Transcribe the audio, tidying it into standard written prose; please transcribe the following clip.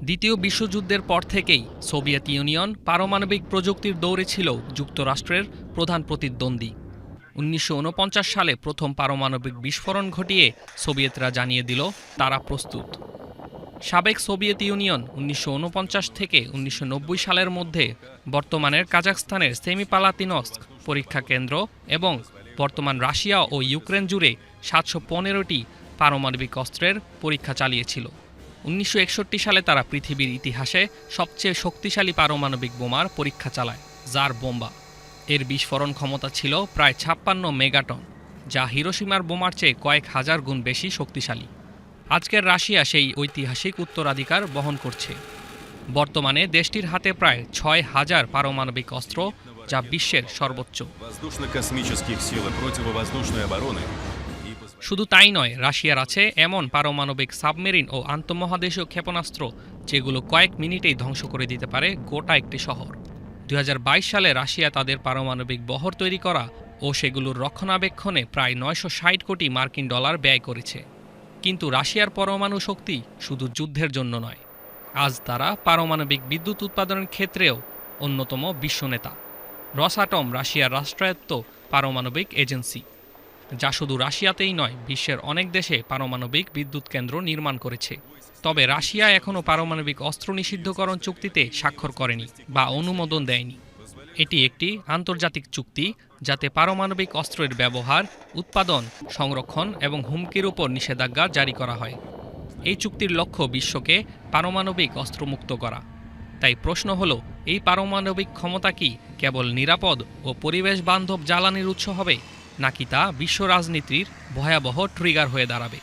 দ্বিতীয় বিশ্বযুদ্ধের পর থেকেই সোভিয়েত ইউনিয়ন পারমাণবিক প্রযুক্তির দৌড়ে ছিল যুক্তরাষ্ট্রের প্রধান প্রতিদ্বন্দ্বী। ১৯৪৯ সালে প্রথম পারমাণবিক বিস্ফোরণ ঘটিয়ে সোভিয়েতরা জানিয়ে দিল তারা প্রস্তুত। সাবেক সোভিয়েত ইউনিয়ন ১৯৪৯ থেকে ১৯৯০ সালের মধ্যে বর্তমানের কাজাখস্তানের সেমিপালাতিনস্ক পরীক্ষা কেন্দ্র এবং বর্তমান রাশিয়া ও ইউক্রেন জুড়ে ৭১৫টি পারমাণবিক অস্ত্রের পরীক্ষা চালিয়েছিল। ১৯৬১ সালে তারা পৃথিবীর ইতিহাসে সবচেয়ে শক্তিশালী পারমাণবিক বোমার পরীক্ষা চালায়, জার বোম্বা। এর বিস্ফোরণ ক্ষমতা ছিল প্রায় ৫৬ মেগাটন, যা হিরোশিমার বোমার চেয়ে কয়েক হাজার গুণ বেশি শক্তিশালী। আজকের রাশিয়া সেই ঐতিহাসিক উত্তরাধিকার বহন করছে। বর্তমানে দেশটির হাতে প্রায় ৬,০০০ পারমাণবিক অস্ত্র, যা বিশ্বের সর্বোচ্চ। শুধু তাই নয়, রাশিয়ার আছে এমন পারমাণবিক সাবমেরিন ও আন্তঃমহাদেশীয় ক্ষেপণাস্ত্র যেগুলো কয়েক মিনিটেই ধ্বংস করে দিতে পারে গোটা একটি শহর। ২০২২ সালে রাশিয়া তাদের পারমাণবিক বহর তৈরি করা ও সেগুলোর রক্ষণাবেক্ষণে প্রায় ৯৬০ কোটি মার্কিন ডলার ব্যয় করেছে। কিন্তু রাশিয়ার পরমাণু শক্তি শুধু যুদ্ধের জন্য নয়, আজ তারা পারমাণবিক বিদ্যুৎ উৎপাদনের ক্ষেত্রেও অন্যতম বিশ্বনেতা। রসআটম রাশিয়ার রাষ্ট্রায়ত্ত পারমাণবিক এজেন্সি, যা শুধু রাশিয়াতেই নয়, বিশ্বের অনেক দেশে পারমাণবিক বিদ্যুৎ কেন্দ্র নির্মাণ করেছে। তবে রাশিয়া এখনও পারমাণবিক অস্ত্র নিষিদ্ধকরণ চুক্তিতে স্বাক্ষর করেনি বা অনুমোদন দেয়নি। এটি একটি আন্তর্জাতিক চুক্তি যাতে পারমাণবিক অস্ত্রের ব্যবহার, উৎপাদন, সংরক্ষণ এবং হুমকির উপর নিষেধাজ্ঞা জারি করা হয়। এই চুক্তির লক্ষ্য বিশ্বকে পারমাণবিক অস্ত্রমুক্ত করা। তাই প্রশ্ন হলো, এই পারমাণবিক ক্ষমতা কি কেবল নিরাপদ ও পরিবেশ বান্ধব জ্বালানির উৎস হবে, নাকি তা বিশ্ব রাজনীতির ভয়াবহ ট্রিগার হয়ে দাঁড়াবে?